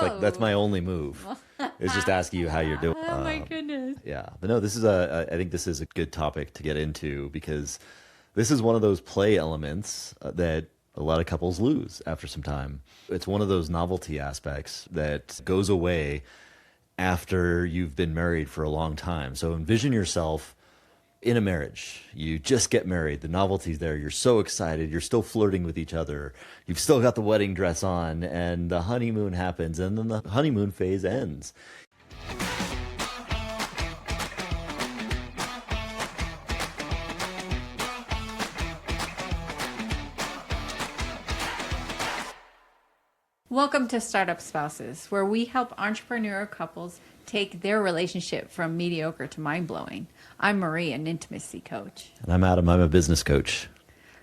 Like that's my only move is just asking you how you're doing. Oh my goodness. Yeah, but no, I think this is a good topic to get into because this is one of those play elements that a lot of couples lose after some time. It's one of those novelty aspects that goes away after you've been married for a long time. So envision yourself in a marriage. You just get married. The novelty's there. You're so excited. You're still flirting with each other. You've still got the wedding dress on, and the honeymoon happens, and then the honeymoon phase ends. Welcome to Startup Spouses, where we help entrepreneurial couples take their relationship from mediocre to mind-blowing. I'm Marie, an intimacy coach. And I'm Adam. I'm a business coach.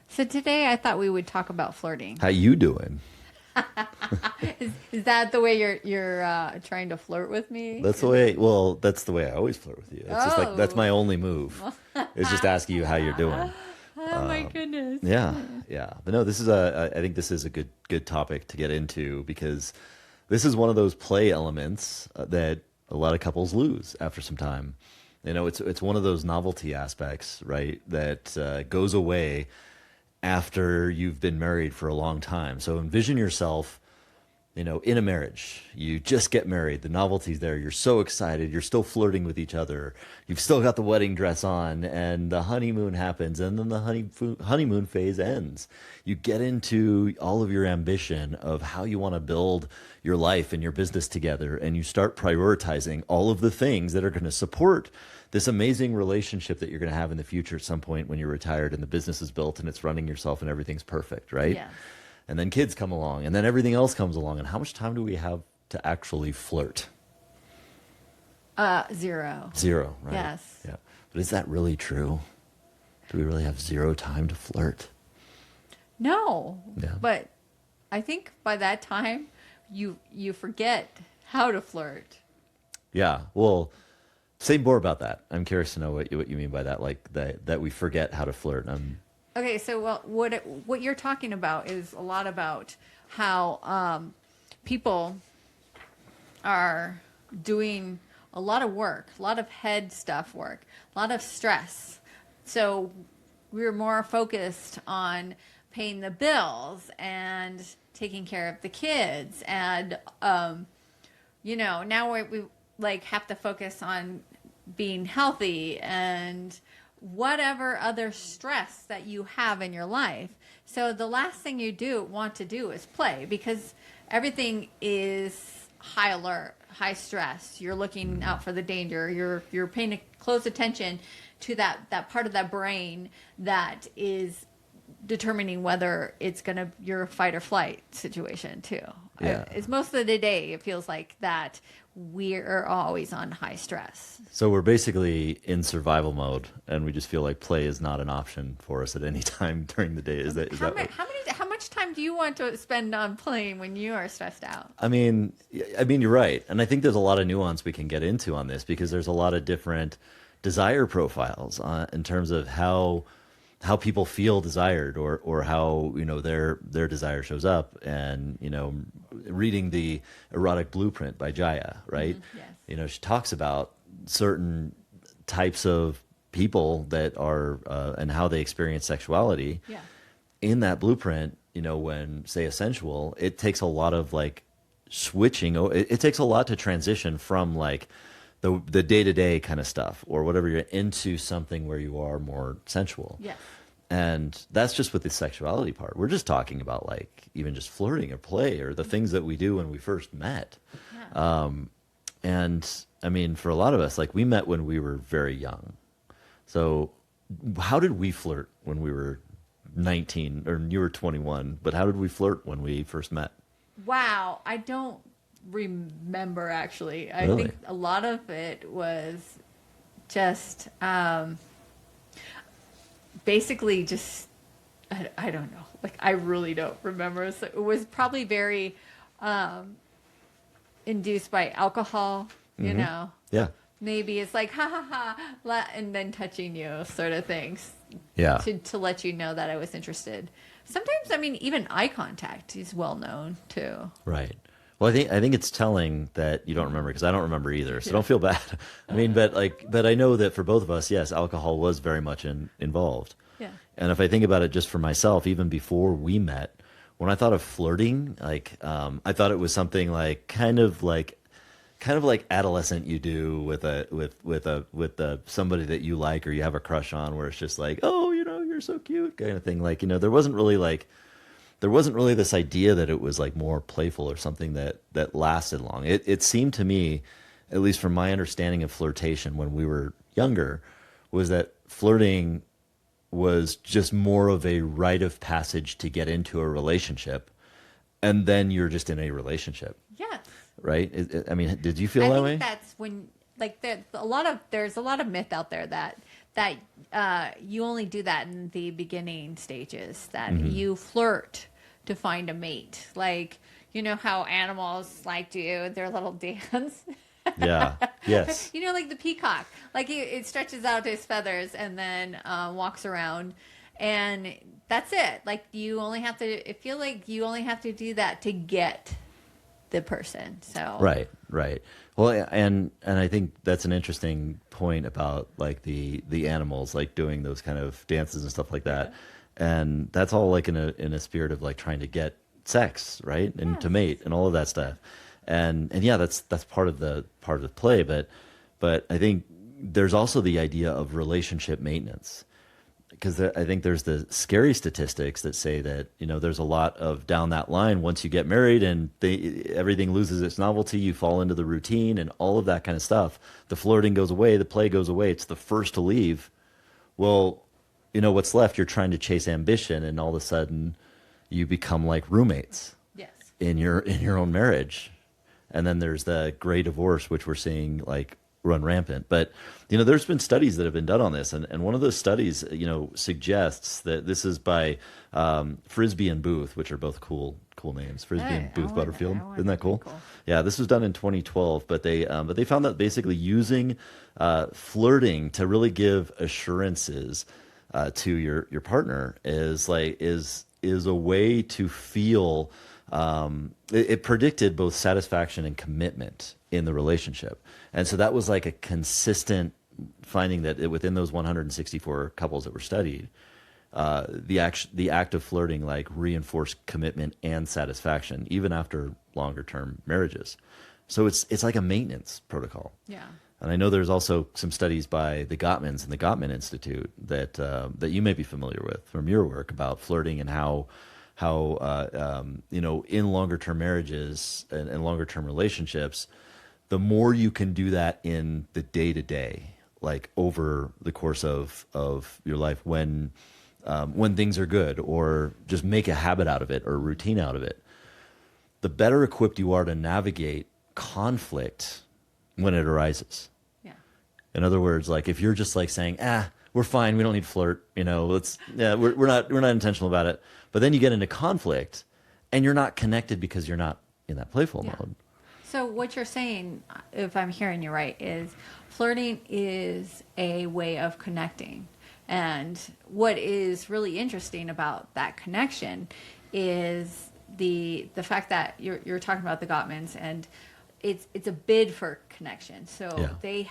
So today I thought we would talk about flirting. How you doing? Is that the way you're trying to flirt with me? That's the way. Well, that's the way I always flirt with you. It's just like that's my Oh. only move. Is just asking you how you're doing. Oh my goodness. Yeah, yeah. But no, I think this is a good topic to get into because this is one of those play elements that a lot of couples lose after some time. You know, it's one of those novelty aspects, right? That goes away after you've been married for a long time. So envision yourself, in a marriage. You just get married. The novelty's there. You're so excited. You're still flirting with each other. You've still got the wedding dress on, and the honeymoon happens, and then the honeymoon phase ends. You get into all of your ambition of how you want to build your life and your business together, and you start prioritizing all of the things that are going to support this amazing relationship that you're going to have in the future at some point when you're retired and the business is built and it's running yourself and everything's perfect, right? Yes. And then kids come along, and then everything else comes along. And how much time do we have to actually flirt? Zero. Zero, right? Yes. Yeah. But is that really true? Do we really have zero time to flirt? No. Yeah. But I think by that time you forget how to flirt. Yeah. Well, say more about that. I'm curious to know what you mean by that, like that we forget how to flirt. Okay, so what you're talking about is a lot about how people are doing a lot of work, a lot of head stuff work, a lot of stress. So we're more focused on paying the bills and taking care of the kids, and now we like have to focus on being healthy and whatever other stress that you have in your life. So the last thing you want to do is play, because everything is high alert, high stress. You're looking out for the danger. You're paying close attention to that part of that brain that is determining whether it's your fight or flight situation too. Yeah. It's most of the day it feels like that we're always on high stress. So we're basically in survival mode, and we just feel like play is not an option for us at any time during the day. Is that How much time do you want to spend on playing when you are stressed out? I mean, you're right. And I think there's a lot of nuance we can get into on this because there's a lot of different desire profiles in terms of how people feel desired or how, their desire shows up. And, reading the Erotic Blueprint by Jaya, right? Yes. She talks about certain types of people that are, and how they experience sexuality. Yeah. In that blueprint, when say a sensual, it takes a lot of like switching. It takes a lot to transition from like the day-to-day kind of stuff or whatever you're into something where you are more sensual. Yeah. And that's just with the sexuality part. We're just talking about like even just flirting or play or the things that we do when we first met. Yeah. And I mean, for a lot of us, like we met when we were very young. So how did we flirt when we were 19 or you were 21, but how did we flirt when we first met? Wow. I don't remember actually. I Really? think a lot of it was just basically just I don't know. Like I really don't remember. So it was probably very induced by alcohol, you know. Yeah. Maybe it's like ha ha ha and then touching you sort of things. Yeah. To let you know that I was interested. Sometimes I mean even eye contact is well known too. Right. Well, I think it's telling that you don't remember because I don't remember either. So don't feel bad. I mean, but I know that for both of us, yes, alcohol was very much involved. Yeah. And if I think about it just for myself, even before we met, when I thought of flirting, I thought it was something like kind of like adolescent you do with somebody that you like or you have a crush on, where it's just like, oh, you're so cute kind of thing. Like, there wasn't really this idea that it was like more playful or something that lasted long. It seemed to me, at least from my understanding of flirtation when we were younger, was that flirting was just more of a rite of passage to get into a relationship, and then you're just in a relationship, Yes. right? I mean, did you feel I that think way? that's when, like, there's a lot of myth out there that you only do that in the beginning stages, that you flirt to find a mate. Like, you know how animals like do their little dance? Yeah. Yes. Like the peacock, like it stretches out his feathers and then walks around, and that's it. Like it feel like you only have to do that to get the person. So Right, right. Well, and I think that's an interesting point about like the animals like doing those kind of dances and stuff like that. And that's all like in a spirit of like trying to get sex, right? And to Yes. mate and all of that stuff. And yeah, that's part of the play, but I think there's also the idea of relationship maintenance, because I think there's the scary statistics that say that there's a lot of down that line, once you get married and everything loses its novelty, you fall into the routine and all of that kind of stuff. The flirting goes away, the play goes away. It's the first to leave. Well, what's left? You're trying to chase ambition, and all of a sudden, you become like roommates yes, in your own marriage. And then there's the gray divorce, which we're seeing like run rampant. But there's been studies that have been done on this, and one of those studies suggests that this is by Frisbee and Booth, which are both cool names. Frisbee Hey, and Booth I Butterfield, want isn't that cool? cool. Yeah, this was done in 2012, but they found that basically using flirting to really give assurances to your partner is a way to feel. It predicted both satisfaction and commitment in the relationship. And so that was like a consistent finding that within those 164 couples that were studied, the act of flirting like reinforced commitment and satisfaction even after longer term marriages. So it's like a maintenance protocol. Yeah. And I know there's also some studies by the Gottmans and the Gottman Institute that you may be familiar with from your work about flirting and how in longer term marriages and longer term relationships, the more you can do that in the day to day, like over the course of your life, when things are good, or just make a habit out of it or a routine out of it, the better equipped you are to navigate conflict when it arises. Yeah. In other words, like if you're just like saying, we're fine, we don't need to flirt, we're not intentional about it. But then you get into conflict and you're not connected because you're not in that playful Yeah. mode. So what you're saying, if I'm hearing you right, is flirting is a way of connecting. And what is really interesting about that connection is the fact that you're talking about the Gottmans, and it's a bid for connection. So Yeah. they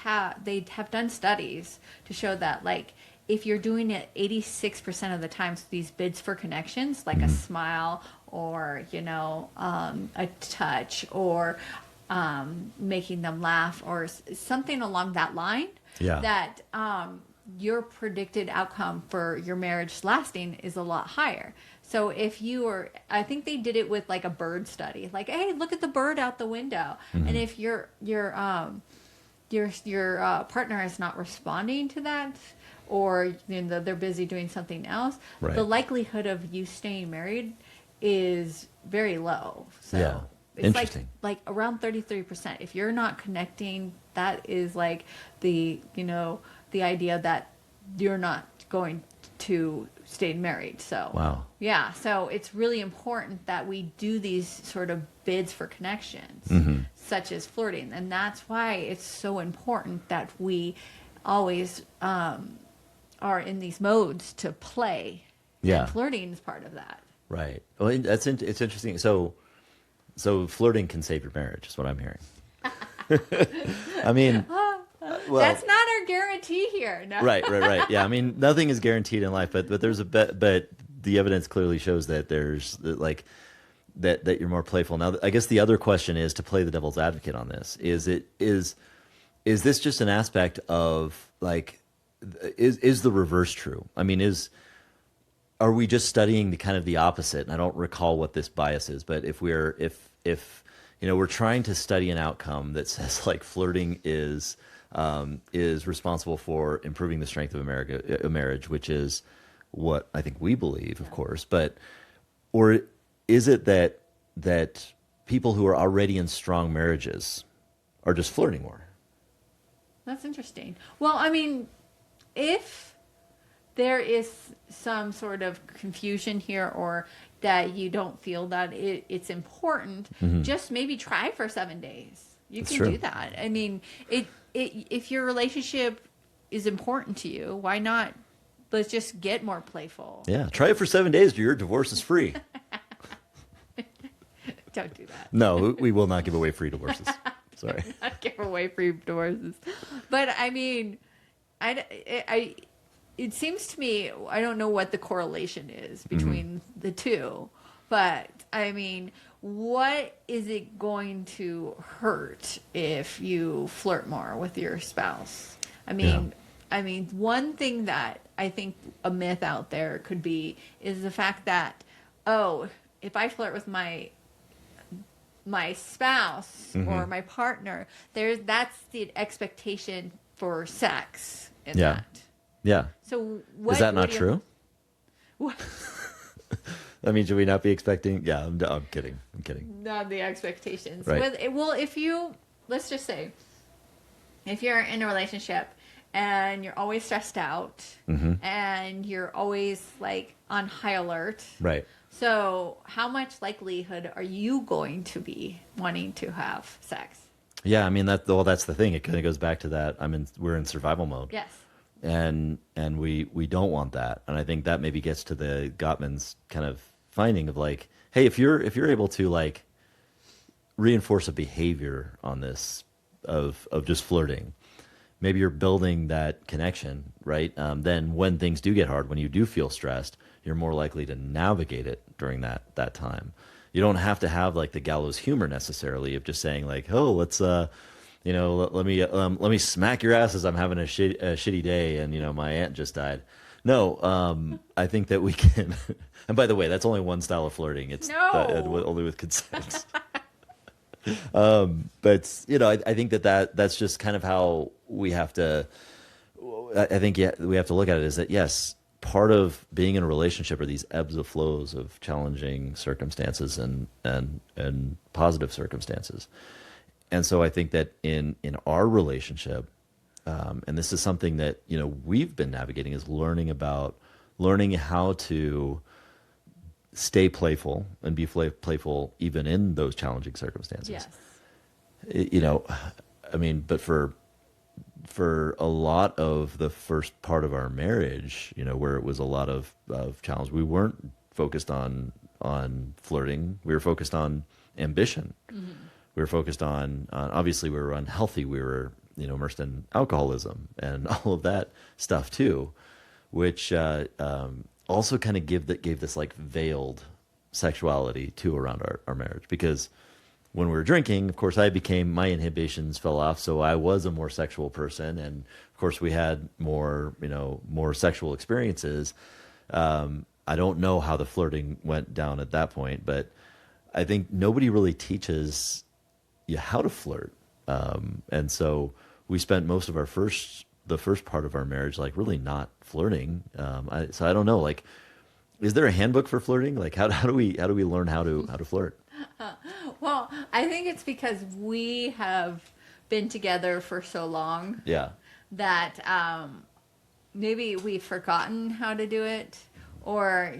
have done studies to show that, like, if you're doing it 86% of the times, these bids for connections, like a smile or a touch or making them laugh or something along that line, Yeah. that your predicted outcome for your marriage lasting is a lot higher. So if you are, I think they did it with like a bird study, like, hey, look at the bird out the window. And if your partner is not responding to that, or they're busy doing something else, Right. the likelihood of you staying married is very low. So Yeah. it's Interesting. like around 33%. If you're not connecting, that is like the idea that you're not going to stay married. So Wow. yeah, so it's really important that we do these sort of bids for connections, such as flirting, and that's why it's so important that we always are in these modes to play. Yeah. And flirting is part of that. Right. Well, it's interesting. So So flirting can save your marriage, is what I'm hearing. I mean, well, That's not our guarantee here. No. right. Yeah, I mean, nothing is guaranteed in life, but there's but the evidence clearly shows that there's like that you're more playful. Now, I guess the other question is, to play the devil's advocate on this, is this just an aspect of like, is the reverse true? I mean, are we just studying the kind of the opposite? And I don't recall what this bias is, but if we're trying to study an outcome that says like flirting is responsible for improving the strength of a marriage, which is what I think we believe, of course, or is it that people who are already in strong marriages are just flirting more? That's interesting. Well, I mean, if there is some sort of confusion here, or that you don't feel that it's important, just maybe try for 7 days. You can do that. I mean, if your relationship is important to you, why not? Let's just get more playful. Yeah, try it for 7 days. Your divorce is free. Don't do that. No, we will not give away free divorces. Sorry. Not give away free divorces. But I mean, it seems to me, I don't know what the correlation is between the two, but I mean, what is it going to hurt if you flirt more with your spouse? I mean, one thing that I think a myth out there could be is the fact that, oh, if I flirt with my spouse or my partner, that's the expectation for sex in that. Yeah. So is that not true? What? I mean, should we not be expecting? Yeah, I'm kidding. Not the expectations. Right. Well, let's just say, if you're in a relationship and you're always stressed out and you're always like on high alert. Right. So how much likelihood are you going to be wanting to have sex? Yeah, I mean, that's the thing. It kind of goes back to that. We're in survival mode. Yes. And we don't want that. And I think that maybe gets to the Gottman's kind of finding of like, hey, if you're able to like reinforce a behavior on this of just flirting, maybe you're building that connection, right? Then when things do get hard, when you do feel stressed, you're more likely to navigate it during that time. You don't have to have like the gallows humor necessarily of just saying like, oh, let's let me smack your asses. I'm having a shitty day, and my aunt just died. No, I think that we can. And by the way, that's only one style of flirting. It's only with consent. But I think that's just kind of how we have to. I think we have to look at it, is that yes, part of being in a relationship are these ebbs and flows of challenging circumstances and positive circumstances. And so I think that in our relationship, and this is something that we've been navigating, is learning how to stay playful and be playful even in those challenging circumstances. Yes. I mean, but for a lot of the first part of our marriage, where it was a lot of challenge, we weren't focused on flirting. We were focused on ambition. We were focused on obviously we were unhealthy. We were immersed in alcoholism and all of that stuff too, which also kind of gave this like veiled sexuality too around our marriage. Because when we were drinking, of course, my inhibitions fell off, so I was a more sexual person, and of course we had more sexual experiences. I don't know how the flirting went down at that point, but I think nobody really teaches you how to flirt. And so we spent most of the first part of our marriage like really not flirting. So I don't know, like, is there a handbook for flirting? Like how do we learn how to flirt? Well, I think it's because we have been together for so long. Yeah. That maybe we've forgotten how to do it, or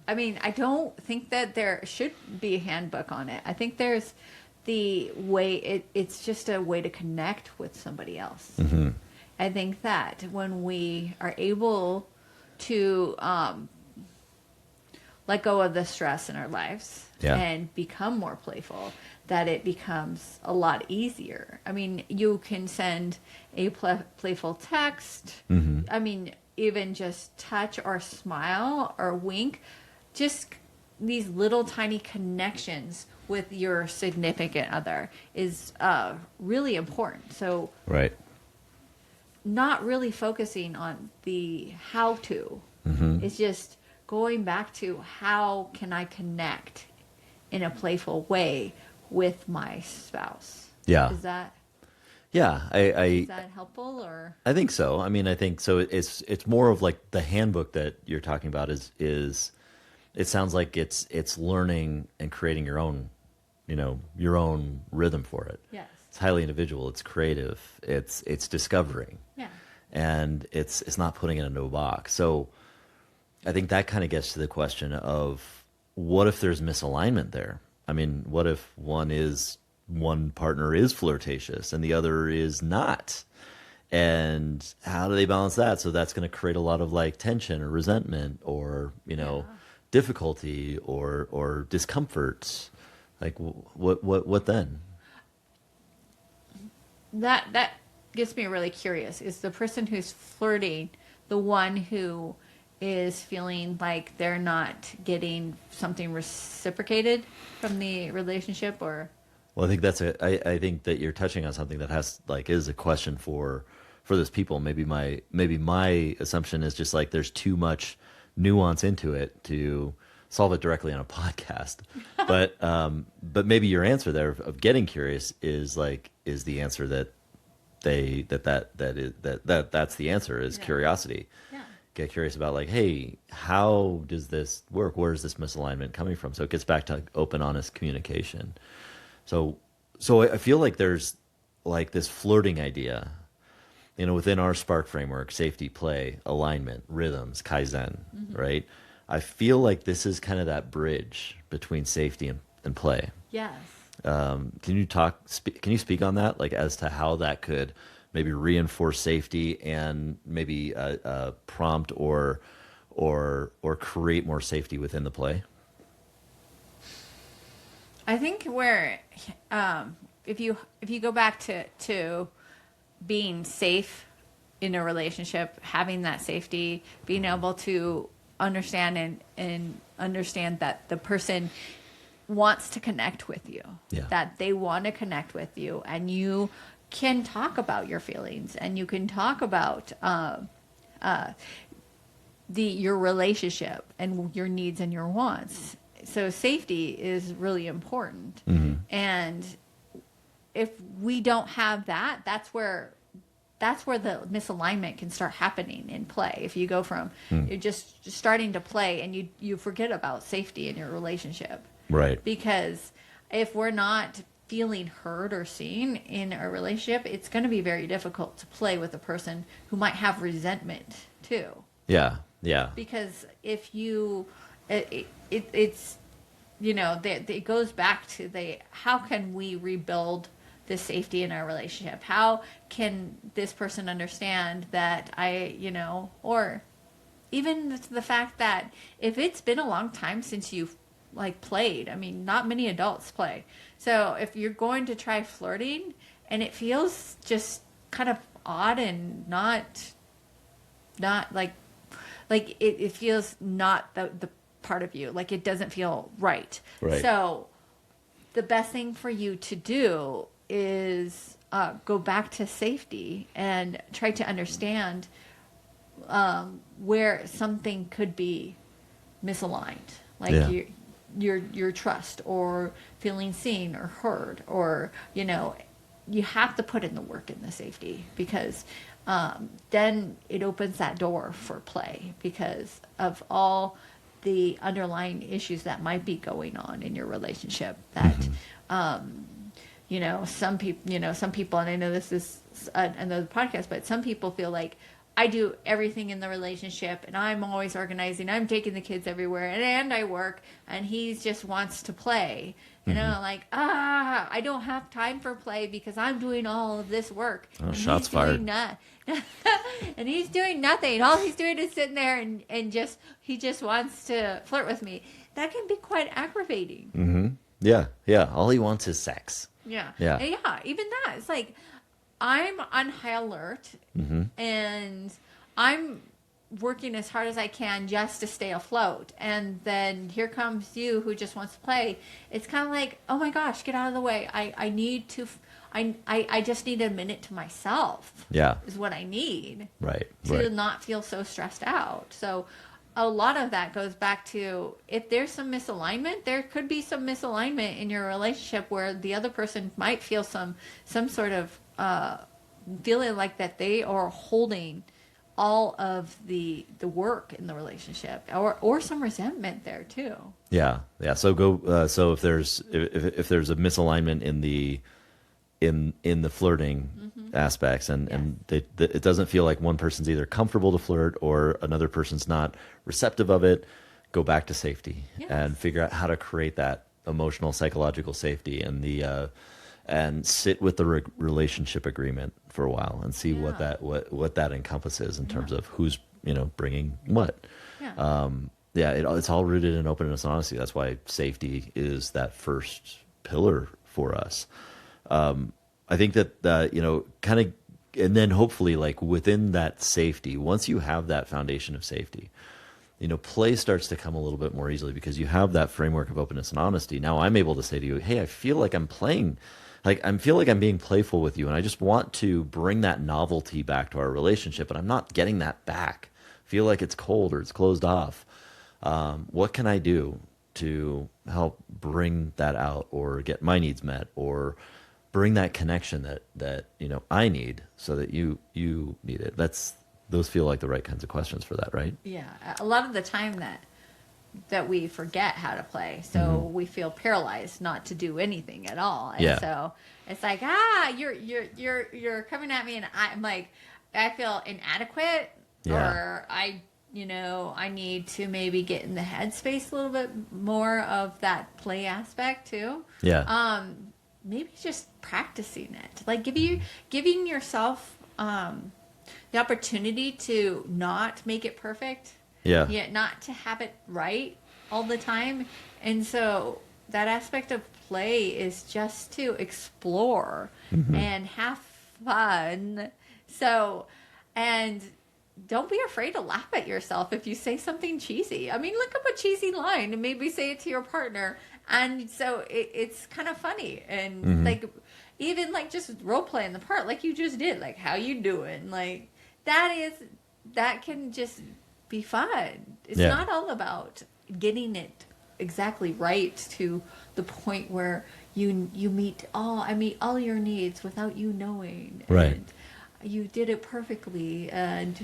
I don't think that there should be a handbook on it. I think there's the way it's just a way to connect with somebody else. I think that when we are able to let go of the stress in our lives Yeah. and become more playful, that it becomes a lot easier. I mean, you can send a playful text. I mean, even just touch or smile or wink, just these little tiny connections with your significant other is really important. So Right. not really focusing on the how to. It's just going back to how can I connect in a playful way with my spouse. Yeah. Is that Yeah. is that helpful or? I think so. I mean, I think so. It's more of like the handbook that you're talking about is it sounds like it's learning and creating your own, your own rhythm for it. Yes. It's highly individual. It's creative. It's discovering, Yeah. and it's not putting it into a box. So I think that kind of gets to the question of what if there's misalignment there? I mean, what if one partner is flirtatious and the other is not? And how do they balance that? So that's going to create a lot of like tension or resentment or, difficulty or discomfort. Like what then? That gets me really curious. Is the person who's flirting the one who is feeling like they're not getting something reciprocated from the relationship, or? Well, I think I think that you're touching on something that is a question for those people. Maybe my assumption is just like there's too much nuance into it to solve it directly on a podcast. But maybe your answer there of getting curious is the answer that's the answer is Yeah. curiosity. Yeah. Get curious about like, hey, how does this work? Where is this misalignment coming from? So it gets back to open, honest communication. So I feel like there's like this flirting idea, within our Spark framework: safety, play, alignment, rhythms, Kaizen, right? I feel like this is kind of that bridge between safety and play. Yes. Can you speak on that, like as to how that could maybe reinforce safety and maybe prompt or create more safety within the play? I think where if you go back to being safe in a relationship, having that safety, being able to understand and understand that the person wants to connect with you, Yeah. that they want to connect with you, and you can talk about your feelings and you can talk about your relationship and your needs and your wants. So safety is really important. And if we don't have that, that's where the misalignment can start happening in play. If you go from you're just starting to play and you forget about safety in your relationship. Right. Because if we're not feeling heard or seen in a relationship, it's going to be very difficult to play with a person who might have resentment too. Yeah. Yeah. Because if you, it's, it goes back to how can we rebuild the safety in our relationship? How can this person understand that or even the fact that if it's been a long time since you've played, I mean, not many adults play. So if you're going to try flirting and it feels just kind of odd and not it feels not the part of you, like it doesn't feel right. Right. So the best thing for you to do is go back to safety and try to understand where something could be misaligned, Yeah. your trust or feeling seen or heard, or you have to put in the work in the safety, because then it opens that door for play because of all the underlying issues that might be going on in your relationship that some people, and I know this is another podcast, but some people feel like I do everything in the relationship, and I'm always organizing. I'm taking the kids everywhere, and I work, and he just wants to play. And I'm like, I don't have time for play because I'm doing all of this work. Oh, And shots he's doing fired. and he's doing nothing. All he's doing is sitting there and he just wants to flirt with me. That can be quite aggravating. Yeah, yeah. All he wants is sex. Yeah. Yeah. And yeah, even that. It's like I'm on high alert and I'm working as hard as I can just to stay afloat. And then here comes you who just wants to play. It's kind of like, oh my gosh, get out of the way. I need to, I just need a minute to myself. Yeah. Is what I need. Right. To Right. not feel so stressed out. So a lot of that goes back to if there's some misalignment, there could be some misalignment in your relationship where the other person might feel some sort of feeling like that they are holding all of the work in the relationship, or some resentment there too. Yeah. Yeah. So so if there's a misalignment in the flirting aspects, and it doesn't feel like one person's either comfortable to flirt or another person's not receptive of it, go back to safety and figure out how to create that emotional, psychological safety and sit with the relationship agreement for a while and see what that encompasses in terms of who's bringing what. It's all rooted in openness and honesty. That's why safety is that first pillar for us. I think that kind of, and then hopefully, like within that safety, once you have that foundation of safety, play starts to come a little bit more easily because you have that framework of openness and honesty. Now I'm able to say to you, hey, I feel like I'm playing, I feel like I'm being playful with you, and I just want to bring that novelty back to our relationship, and I'm not getting that back. I feel like it's cold or it's closed off. What can I do to help bring that out or get my needs met or bring that connection that I need so that you need it? Those feel like the right kinds of questions for that, right? Yeah, a lot of the time that we forget how to play, so we feel paralyzed not to do anything at all. And so it's like, you're coming at me, and I'm like, I feel inadequate, or I need to maybe get in the headspace a little bit more of that play aspect too. Yeah. Maybe just practicing it, like giving yourself the opportunity to not make it perfect, yet not to have it right all the time. And so that aspect of play is just to explore and have fun. So, and don't be afraid to laugh at yourself if you say something cheesy. I mean, look up a cheesy line and maybe say it to your partner. And so it's kind of funny. And like, even like just role playing the part like you just did, like, how you doing? Like, that can just be fun. It's not all about getting it exactly right to the point where you meet all your needs without you knowing. Right. And you did it perfectly, and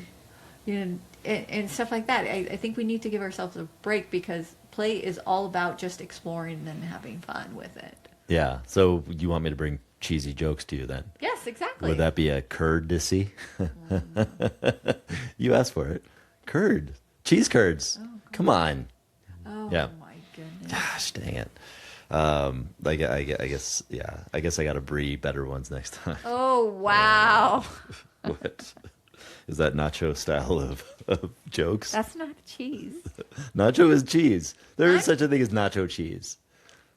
and stuff like that. I think we need to give ourselves a break because play is all about just exploring and having fun with it. Yeah. So you want me to bring cheesy jokes to you then? Yes, exactly. Would that be a curd-dissy? You asked for it. Curd. Cheese curds. Oh, come on. Oh, yeah. My goodness. Gosh, dang it. I guess I got to brie better ones next time. Oh, wow. What? Is that nacho style of jokes? That's not cheese. Nacho is cheese. There is such a thing as nacho cheese.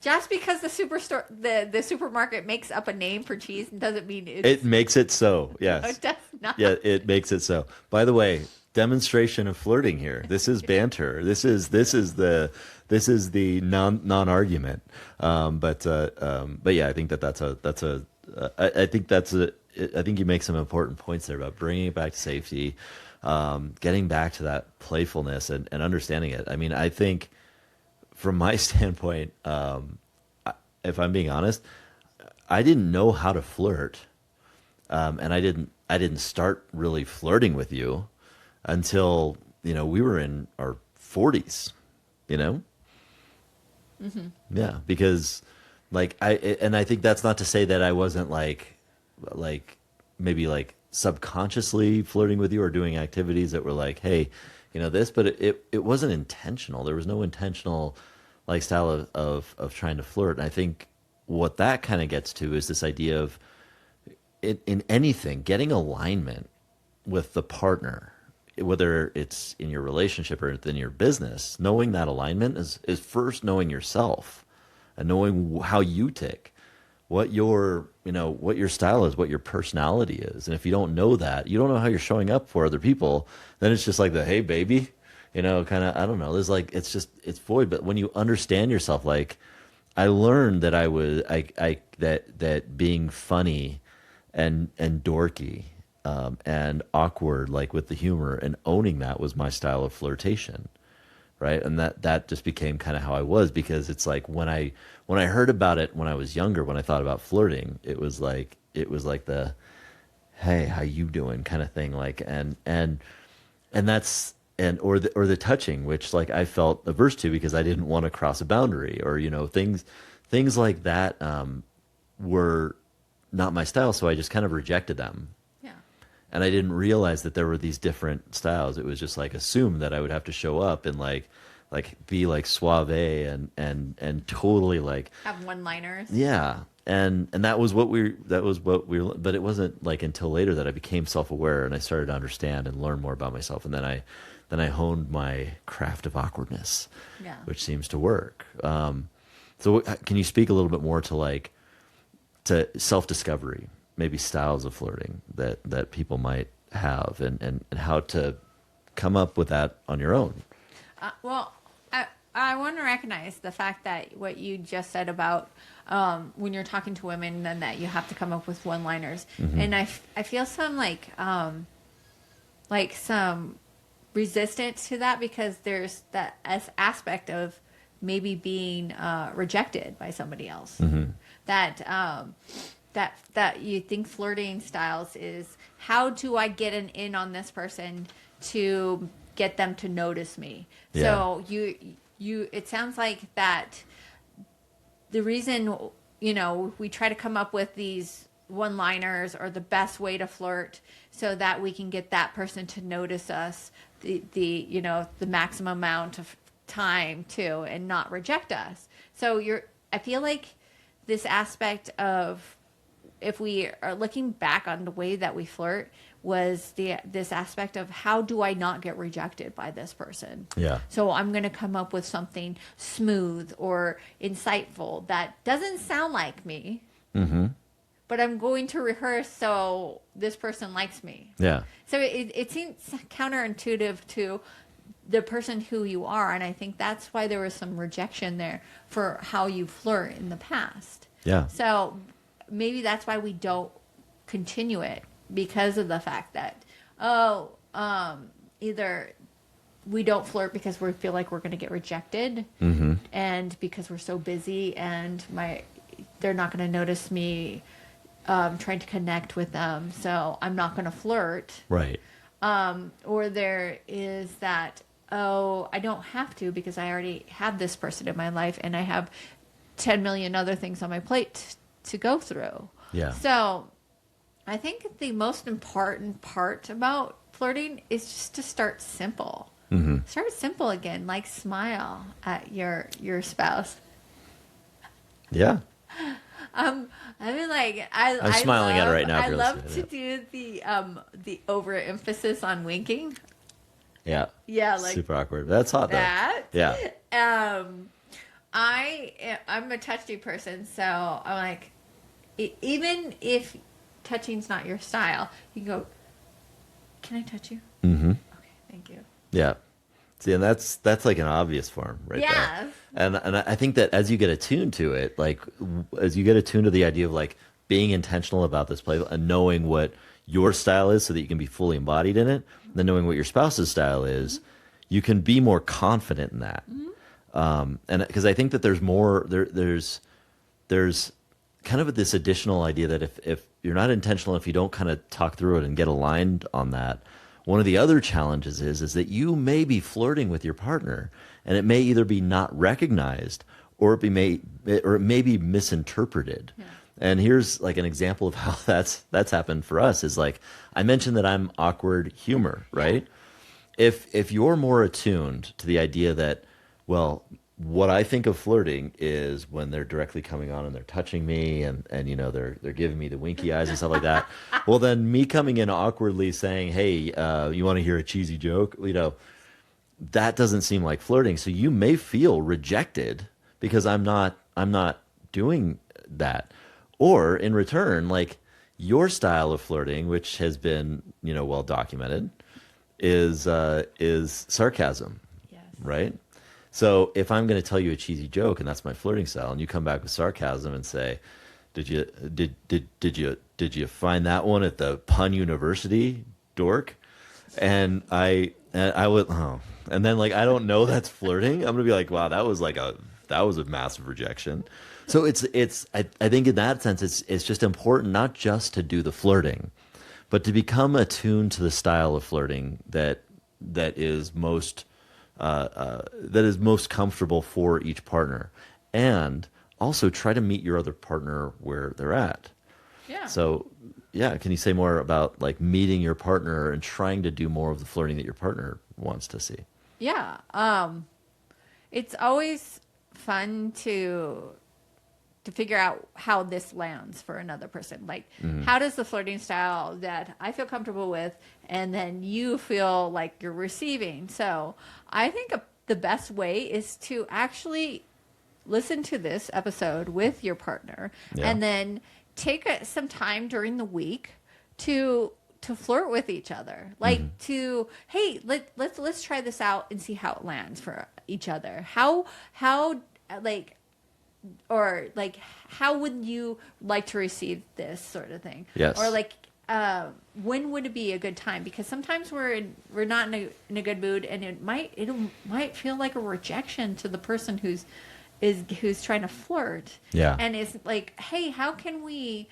Just because the supermarket makes up a name for cheese doesn't mean it makes it so. Yes. It does not. Yeah, it makes it so. By the way, demonstration of flirting here. This is banter. This is the non-argument. But yeah, I think I think you make some important points there about bringing it back to safety, getting back to that playfulness and understanding it. I mean, I think from my standpoint, if I'm being honest, I didn't know how to flirt, and I didn't start really flirting with you until we were in our 40s. Yeah, because I think that's not to say that I wasn't like maybe like subconsciously flirting with you or doing activities that were like, hey, this, but it wasn't intentional. There was no intentional like style of trying to flirt. And I think what that kind of gets to is this idea of in anything, getting alignment with the partner, whether it's in your relationship or in your business. Knowing that alignment is first knowing yourself and knowing how you tick, what your style is, what your personality is. And if you don't know that, you don't know how you're showing up for other people, then it's just like the, hey baby, kind of, I don't know. There's like, it's void. But when you understand yourself, like I learned that that being funny and dorky, and awkward, like with the humor and owning that was my style of flirtation. Right. And that just became kind of how I was, because it's like when I heard about it when I was younger, when I thought about flirting, it was like the, hey, how you doing kind of thing. Like, and that's, or the touching, which like I felt averse to because I didn't want to cross a boundary, or, things like that, were not my style. So I just kind of rejected them. And I didn't realize that there were these different styles. It was just like assumed that I would have to show up and like be like suave and totally like have one-liners. Yeah. And that was what but it wasn't like until later that I became self-aware and I started to understand and learn more about myself. And then I honed my craft of awkwardness, which seems to work. So can you speak a little bit more to self-discovery? Maybe styles of flirting that people might have, and how to come up with that on your own. Well, I want to recognize the fact that what you just said about when you're talking to women, then that you have to come up with one-liners. Mm-hmm. And I feel some like some resistance to that, because there's that aspect of maybe being rejected by somebody else. Mm-hmm. That you think flirting styles is, how do I get an in on this person to get them to notice me? Yeah. So you it sounds like that the reason, we try to come up with these one-liners or the best way to flirt so that we can get that person to notice us the maximum amount of time too, and not reject us. So I feel like this aspect of, if we are looking back on the way that we flirt, was this aspect of, how do I not get rejected by this person? Yeah. So I'm going to come up with something smooth or insightful that doesn't sound like me, mm-hmm. but I'm going to rehearse so this person likes me. Yeah. So it seems counterintuitive to the person who you are, and I think that's why there was some rejection there for how you flirt in the past. Yeah. So maybe that's why we don't continue it, because of the fact that, either we don't flirt because we feel like we're going to get rejected, mm-hmm. and because we're so busy and they're not going to notice me trying to connect with them, so I'm not going to flirt. Right. Or there is that, I don't have to, because I already have this person in my life and I have 10 million other things on my plate to go through. Yeah. So I think the most important part about flirting is just to start simple. Mm-hmm. Start simple again, like smile at your spouse. Yeah. I mean, like I'm smiling at it right now. I love to do the overemphasis on winking. Yeah. Yeah, like super awkward. That's hot though. Yeah. I'm a touchy person, so I'm like, even if touching's not your style, you can go, can I touch you? Mm-hmm. Okay, thank you. Yeah. See, and that's like an obvious form right there. And I think that as you get attuned to it, like as you get attuned to the idea of like being intentional about this play and knowing what your style is so that you can be fully embodied in it, and then knowing what your spouse's style is, mm-hmm. you can be more confident in that. Mm-hmm. And because I think that there's more, there's kind of this additional idea that if you're not intentional, if you don't kind of talk through it and get aligned on that, one of the other challenges is that you may be flirting with your partner, and it may either be not recognized or it may be misinterpreted. Yeah. And here's like an example of how that's happened for us is like I mentioned that I'm awkward humor, right? If you're more attuned to the idea that, well, what I think of flirting is when they're directly coming on and they're touching me and you know they're giving me the winky eyes and stuff like that. Well, then me coming in awkwardly saying, "Hey, you want to hear a cheesy joke?" You know, that doesn't seem like flirting. So you may feel rejected because I'm not doing that. Or in return, like your style of flirting, which has been, you know, well documented, is sarcasm, Yes. right? So if I'm going to tell you a cheesy joke and that's my flirting style, and you come back with sarcasm and say, "Did you find that one at the Pun University, dork?" And I would, oh, and then like I don't know that's flirting. I'm gonna be like, wow, that was a massive rejection. So I think in that sense it's just important not just to do the flirting, but to become attuned to the style of flirting that is most that is most comfortable for each partner, and also try to meet your other partner where they're at. Yeah. So, yeah, can you say more about like meeting your partner and trying to do more of the flirting that your partner wants to see? Yeah. It's always fun to figure out how this lands for another person. Like, how does the flirting style that I feel comfortable with, and then you feel like you're receiving? So I think the best way is to actually listen to this episode with your partner, Yeah. and then take some time during the week to flirt with each other, like to, hey, let's try this out and see how it lands for each other. How like, or like, how would you like to receive this sort of thing? Yes. Or like, when would it be a good time? Because sometimes we're not in a good mood, and it might feel like a rejection to the person who's trying to flirt. Yeah. And it's like, hey, how can we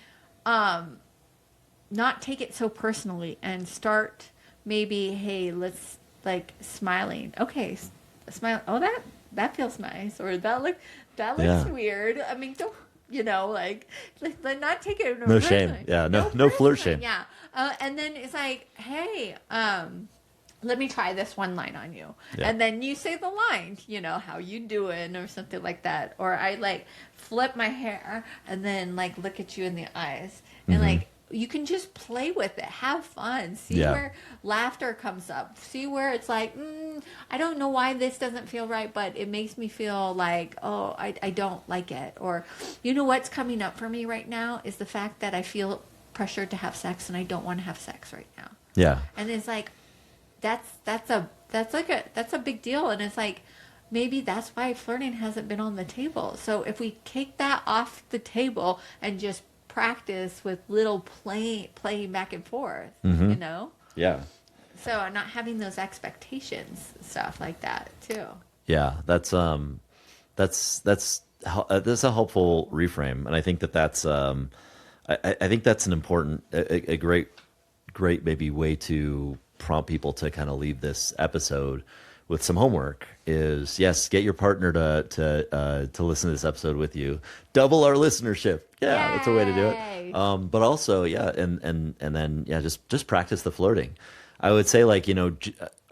not take it so personally and start maybe, hey, let's like smiling. Okay, smile. Oh, that feels nice, or that looks Yeah. weird. I mean, don't, like not take it No shame. personally. Yeah, no flirt personally. shame. Yeah, and then it's like, hey, let me try this one line on you. Yeah. And then you say the line, how you doing or something like that. Or I like flip my hair and then like look at you in the eyes. And like, you can just play with it. Have fun. See Yeah. where laughter comes up. See where it's like, I don't know why this doesn't feel right, but it makes me feel like, oh, I don't like it. Or, what's coming up for me right now is the fact that I feel pressured to have sex and I don't want to have sex right now. Yeah. And it's like, that's a big deal. And it's like, maybe that's why flirting hasn't been on the table. So if we take that off the table and just practice with little playing back and forth, Yeah. so not having those expectations, stuff like that too. Yeah, that's a helpful reframe, and I think that's I think that's an important, a great maybe way to prompt people to kind of leave this episode with some homework. Is yes, get your partner to listen to this episode with you, double our listenership. Yeah, that's a way to do Yay. it. But also, yeah, and then yeah, just practice the flirting. I would say, like,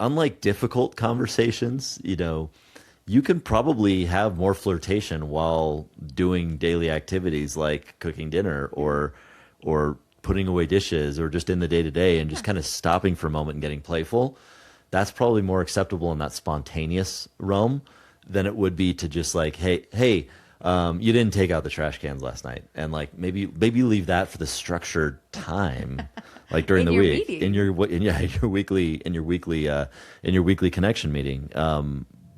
unlike difficult conversations, you can probably have more flirtation while doing daily activities like cooking dinner or putting away dishes or just in the day to day and just kind of stopping for a moment and getting playful. That's probably more acceptable in that spontaneous realm than it would be to just like, hey, you didn't take out the trash cans last night, and like maybe leave that for the structured time, like during the week meeting. in your weekly connection meeting.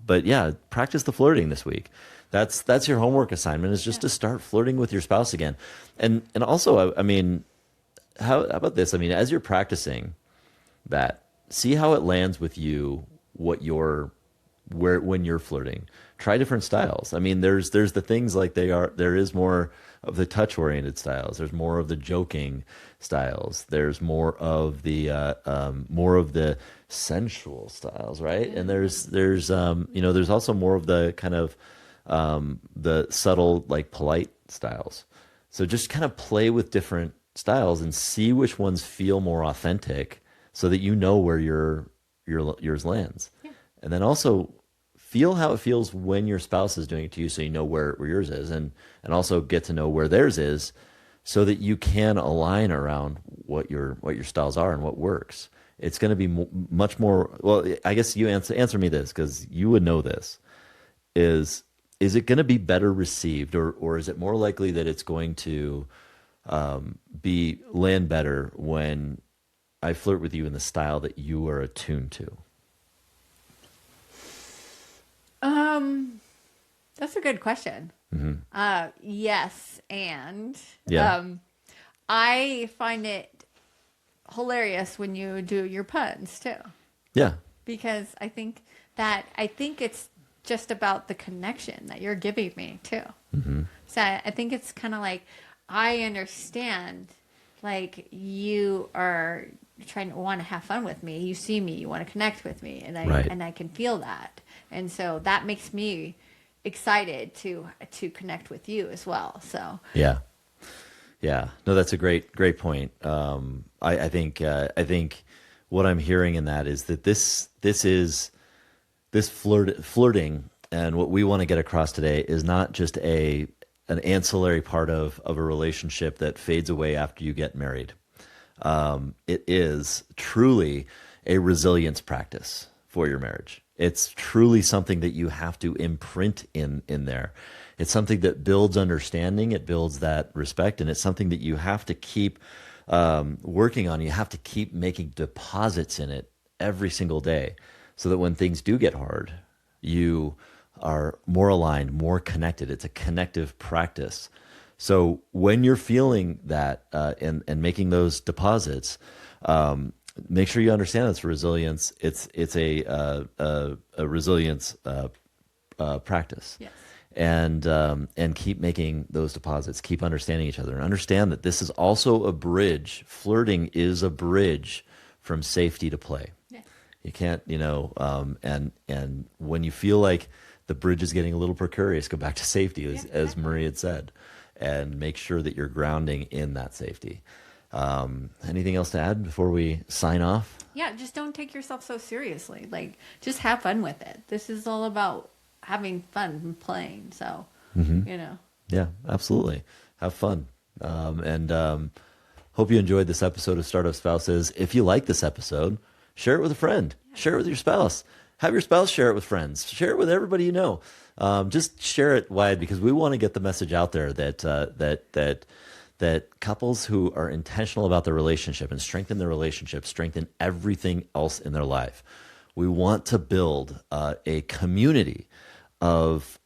But yeah, practice the flirting this week. That's your homework assignment, is just to start flirting with your spouse again, and also I mean, how about this? I mean, as you're practicing that, see how it lands with you. When you're flirting, try different styles. I mean, there's the things like there is more of the touch oriented styles. There's more of the joking styles. There's more of the sensual styles, right? And there's also more of the kind of the subtle, like, polite styles. So just kind of play with different styles and see which ones feel more authentic so that you know where yours lands. Yeah. And then also feel how it feels when your spouse is doing it to you so you know where yours is, and also get to know where theirs is so that you can align around what your styles are and what works. It's going to be much more, well, I guess you answer me this because you would know this. Is it going to be better received, or is it more likely that it's going to be land better when I flirt with you in the style that you are attuned to? That's a good question. Yes, and Yeah. I find it hilarious when you do your puns too, Yeah. because I think it's just about the connection that you're giving me too. So I think it's kind of like I understand, like you are trying to want to have fun with me. You see me, you want to connect with me, and Right. I can feel that, and so that makes me excited to connect with you as well. So Yeah. Yeah. No, that's a great point. I think what I'm hearing in that is that this flirting, and what we want to get across today is not just an ancillary part of a relationship that fades away after you get married. It is truly a resilience practice for your marriage. It's truly something that you have to imprint in there. It's something that builds understanding, it builds that respect, and it's something that you have to keep working on. You have to keep making deposits in it every single day so that when things do get hard, you are more aligned, more connected. It's a connective practice. So when you're feeling that and making those deposits, make sure you understand it's resilience. It's a resilience practice. yes, And keep making those deposits. Keep understanding each other, and understand that this is also a bridge. Flirting is a bridge from safety to play. yes, You can't, and when you feel like the bridge is getting a little precarious, go back to safety, as exactly. Marie had said, and make sure that you're grounding in that safety. Anything else to add before we sign off? Yeah, just don't take yourself so seriously. Like, just have fun with it. This is all about having fun and playing. So, Yeah, absolutely. Have fun. Hope you enjoyed this episode of Startup Spouses. If you like this episode, share it with a friend. Share it with your spouse. Have your spouse share it with friends. Share it with everybody you know. Just share it wide, because we want to get the message out there that couples who are intentional about their relationship and strengthen their relationship strengthen everything else in their life. We want to build a community of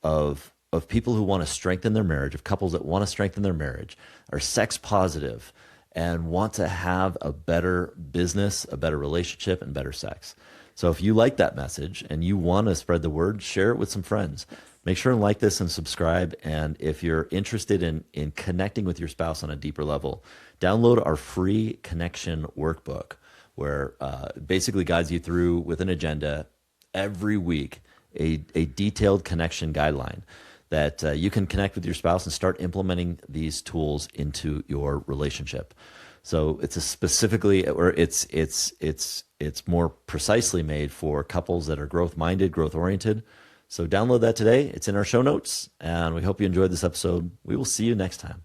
people who want to strengthen their marriage, of couples that want to strengthen their marriage, are sex positive, and want to have a better business, a better relationship, and better sex. So if you like that message and you want to spread the word, share it with some friends. Make sure and like this and subscribe. And if you're interested in connecting with your spouse on a deeper level, download our free connection workbook, where basically guides you through, with an agenda, every week, a detailed connection guideline that you can connect with your spouse and start implementing these tools into your relationship. So it's it's more precisely made for couples that are growth minded, growth oriented. So download that today. It's in our show notes, and we hope you enjoyed this episode. We will see you next time.